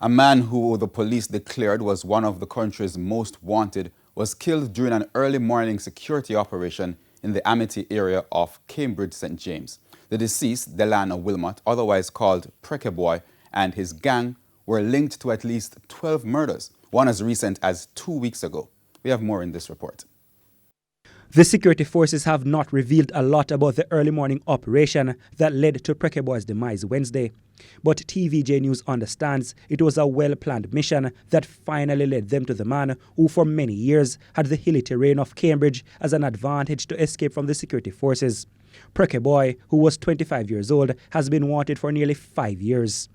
A man who the police declared was one of the country's most wanted was killed during an early morning security operation in the Amity area of Cambridge, St. James. The deceased, Delano Wilmot, otherwise called Preke Boy, and his gang were linked to at least 12 murders, one as recent as 2 weeks ago. We have more in this report. The security forces have not revealed a lot about the early morning operation that led to Preke Boy's demise Wednesday. But TVJ News understands it was a well-planned mission that finally led them to the man who for many years had the hilly terrain of Cambridge as an advantage to escape from the security forces. Preke Boy, who was 25 years old, has been wanted for nearly 5 years.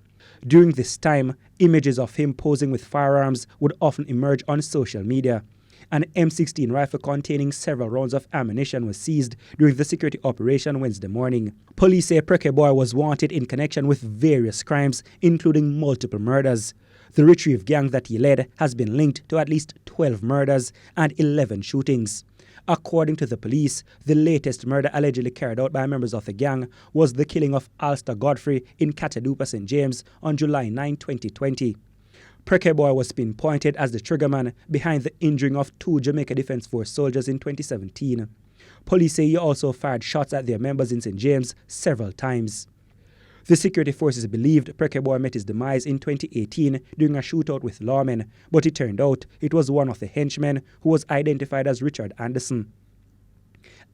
During this time, images of him posing with firearms would often emerge on social media. An M16 rifle containing several rounds of ammunition was seized during the security operation Wednesday morning. Police say Preke Boy was wanted in connection with various crimes, including multiple murders. The retrieve gang that he led has been linked to at least 12 murders and 11 shootings. According to the police, the latest murder allegedly carried out by members of the gang was the killing of Alistair Godfrey in Catadupa, St. James on July 9, 2020. Preke Boy was pinpointed as the triggerman behind the injuring of 2 Jamaica Defence Force soldiers in 2017. Police say he also fired shots at their members in St. James several times. The security forces believed Preke Boy met his demise in 2018 during a shootout with lawmen, but it turned out it was one of the henchmen who was identified as Richard Anderson.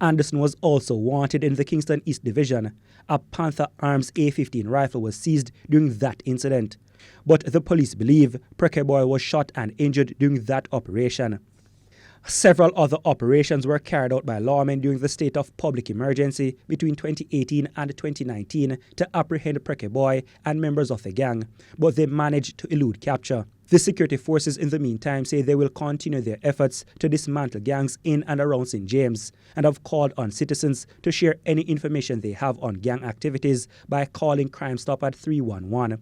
Anderson was also wanted in the Kingston East Division. A Panther Arms A-15 rifle was seized during that incident. But the police believe Preke Boy was shot and injured during that operation. Several other operations were carried out by lawmen during the state of public emergency between 2018 and 2019 to apprehend Preke Boy and members of the gang, but they managed to elude capture. The security forces in the meantime say they will continue their efforts to dismantle gangs in and around St. James and have called on citizens to share any information they have on gang activities by calling Crime Stop at 311.